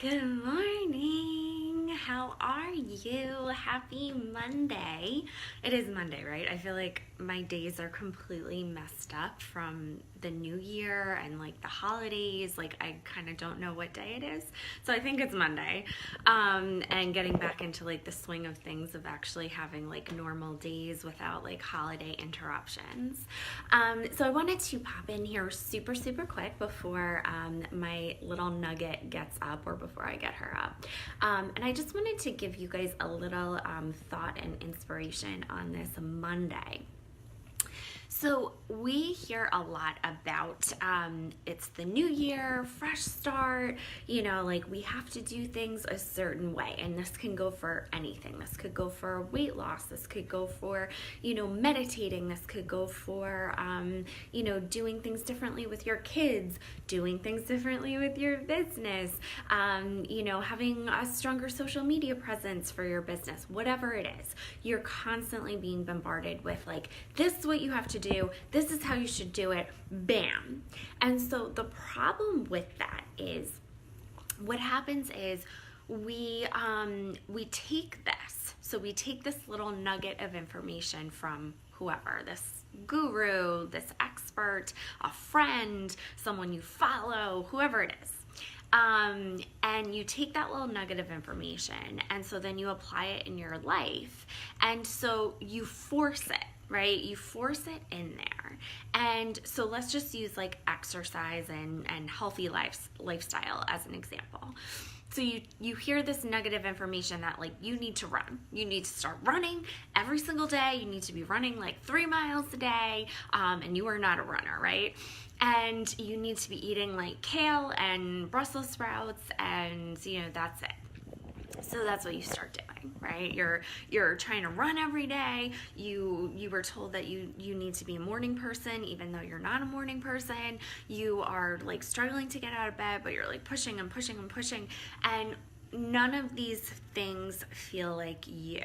Good morning. How are you? Happy Monday. It is Monday, right? I feel like my days are completely messed up from the new year and like the holidays. Like I kind of don't know what day it is. So I think it's Monday. And getting back into like the swing of things of actually having like normal days without like holiday interruptions. So I wanted to pop in here super quick before my little nugget gets up or before I get her up. And I just wanted to give you guys a little thought and inspiration on this Monday. So we hear a lot about it's the new year, fresh start, like we have to do things a certain way. And this can go for anything. This could go for weight loss. This could go for, meditating. This could go for, doing things differently with your kids, doing things differently with your business, having a stronger social media presence for your business, whatever it is. You're constantly being bombarded with like, this is what you have to do. This is how you should do it. Bam. And so the problem with that is what happens is we take this. So we take this little nugget of information from whoever, this guru, this expert, a friend, someone you follow, whoever it is. And you take that little nugget of information and so then you apply it in your life. And so you force it, right? You force it in there. And so let's just use like exercise and healthy lifestyle as an example. So you hear this nugget of information that like you need to run. You need to start running every single day. You need to be running like 3 miles a day. And you are not a runner, right? And you need to be eating like kale and Brussels sprouts and that's it. So that's what you start doing, right? You're trying to run every day. You were told that you need to be a morning person, even though you're not a morning person. You are like struggling to get out of bed, but you're like pushing and pushing and pushing. And none of these things feel like you,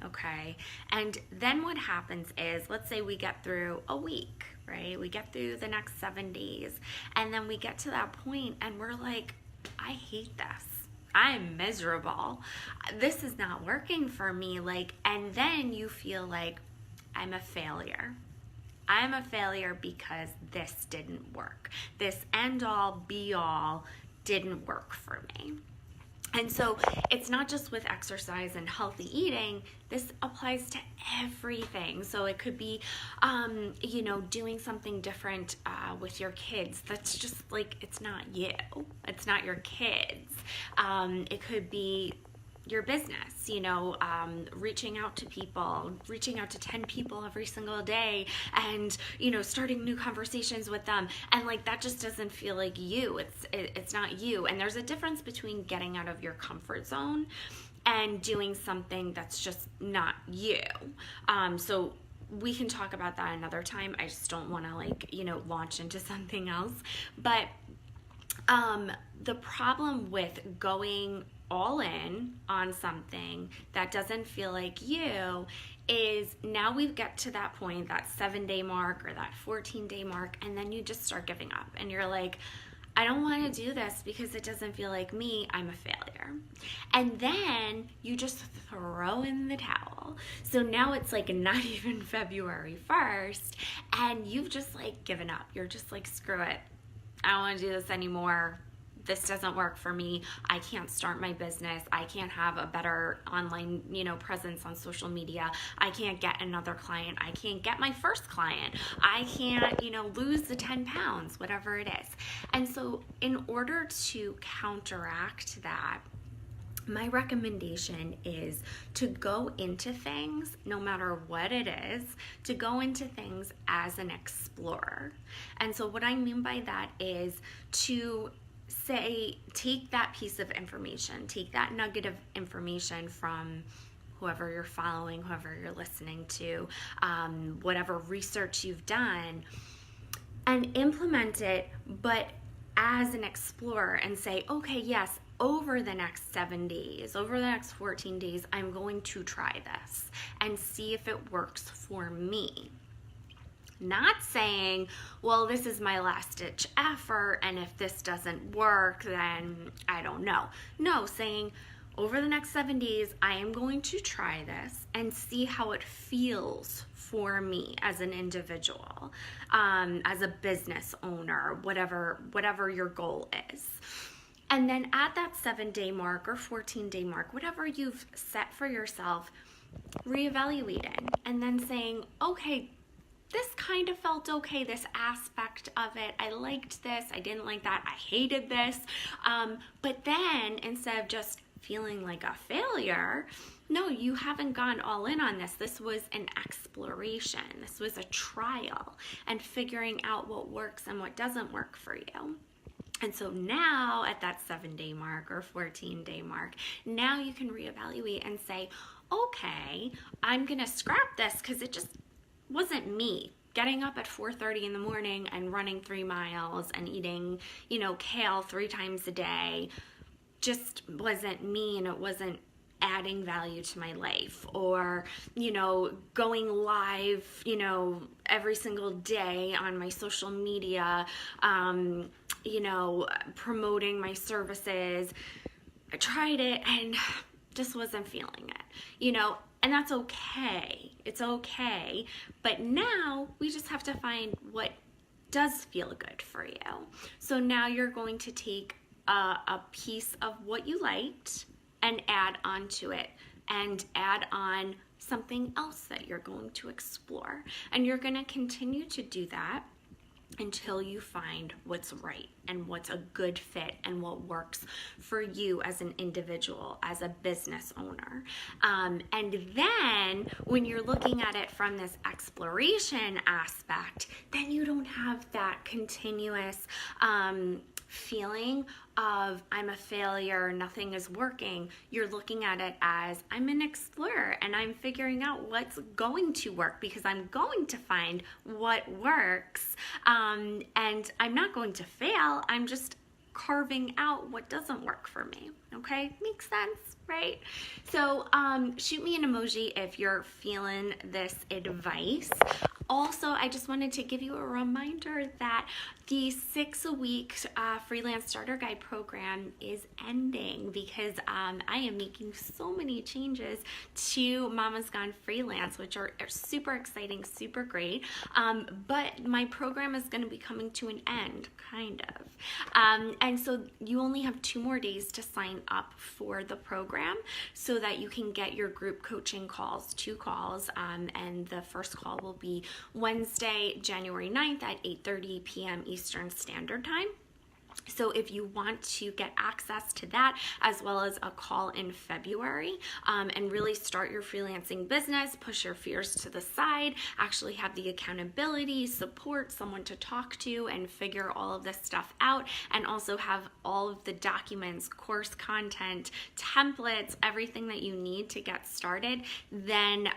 okay? And then what happens is, let's say we get through a week, right? We get through the next 7 days. And then we get to that point and we're like, I hate this. I'm miserable. This is not working for me. And then you feel like I'm a failure. I'm a failure because this didn't work. This end all be all didn't work for me. And so it's not just with exercise and healthy eating, this applies to everything. So it could be, doing something different with your kids. That's just like, it's not you. It's not your kids. It could be your business, reaching out to people, reaching out to 10 people every single day and, starting new conversations with them. And like, that just doesn't feel like you. It's not you. And there's a difference between getting out of your comfort zone and doing something that's just not you. So we can talk about that another time. I just don't want to launch into something else. But the problem with going all in on something that doesn't feel like you is now we get to that point, that 7-day mark or that 14-day mark, and then you just start giving up and you're like, I don't want to do this because it doesn't feel like me. I'm a failure. And then you just throw in the towel. So now it's like not even February 1st and you've just like given up. You're just like, screw it. I don't want to do this anymore. This doesn't work for me. I can't start my business. I can't have a better online, presence on social media. I can't get another client. I can't get my first client. I can't, lose the 10 pounds, whatever it is. And so in order to counteract that, my recommendation is to go into things, no matter what it is, to go into things as an explorer. And so what I mean by that is to say, take that piece of information, take that nugget of information from whoever you're following, whoever you're listening to, whatever research you've done, and implement it, but as an explorer and say, okay, yes, over the next 7 days, over the next 14 days, I'm going to try this and see if it works for me. Not saying, well, this is my last ditch effort, and if this doesn't work, then I don't know. No, saying, over the next 7 days, I am going to try this and see how it feels for me as an individual, as a business owner, whatever your goal is. And then at that 7-day mark or 14-day mark, whatever you've set for yourself, reevaluating and then saying, okay, this kind of felt okay, this aspect of it. I liked this, I didn't like that, I hated this. But then instead of just feeling like a failure, no, you haven't gone all in on this. This was an exploration. This was a trial and figuring out what works and what doesn't work for you. And so now at that 7-day mark or 14-day mark, now you can reevaluate and say, okay, I'm gonna scrap this because it just wasn't me. Getting up at 4:30 in the morning and running 3 miles and eating, kale 3 times a day just wasn't me, and it wasn't adding value to my life. Or, going live, every single day on my social media, promoting my services. I tried it and just wasn't feeling it, and that's okay. It's okay. But now we just have to find what does feel good for you. So now you're going to take a piece of what you liked and add on to it, and add on something else that you're going to explore. And you're going to continue to do that until you find what's right and what's a good fit and what works for you as an individual, as a business owner. And then when you're looking at it from this exploration aspect, then you don't have that continuous feeling of I'm a failure, nothing is working. You're looking at it as I'm an explorer and I'm figuring out what's going to work, because I'm going to find what works, and I'm not going to fail. I'm just carving out what doesn't work for me. Okay, makes sense, right? So shoot me an emoji if you're feeling this advice. Also, I just wanted to give you a reminder that the 6-week Freelance Starter Guide Program is ending, because I am making so many changes to Mama's Gone Freelance, which are super exciting, super great. But my program is going to be coming to an end, kind of. And so you only have 2 more days to sign up for the program so that you can get your group coaching calls, 2 calls, and the first call will be Wednesday, January 9th at 8:30 p.m. Eastern Standard Time. So if you want to get access to that, as well as a call in February, and really start your freelancing business, push your fears to the side, actually have the accountability, support, someone to talk to, and figure all of this stuff out, and also have all of the documents, course content, templates, everything that you need to get started, then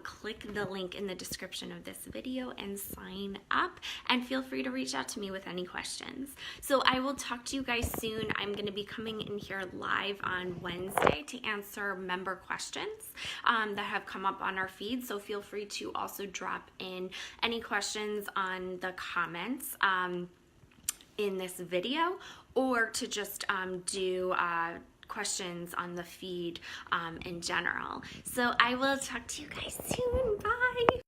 click the link in the description of this video and sign up, and feel free to reach out to me with any questions. So I will talk to you guys soon. I'm going to be coming in here live on Wednesday to answer member questions that have come up on our feed. So feel free to also drop in any questions on the comments in this video, or to just do questions on the feed in general. So I will talk to you guys soon. Bye.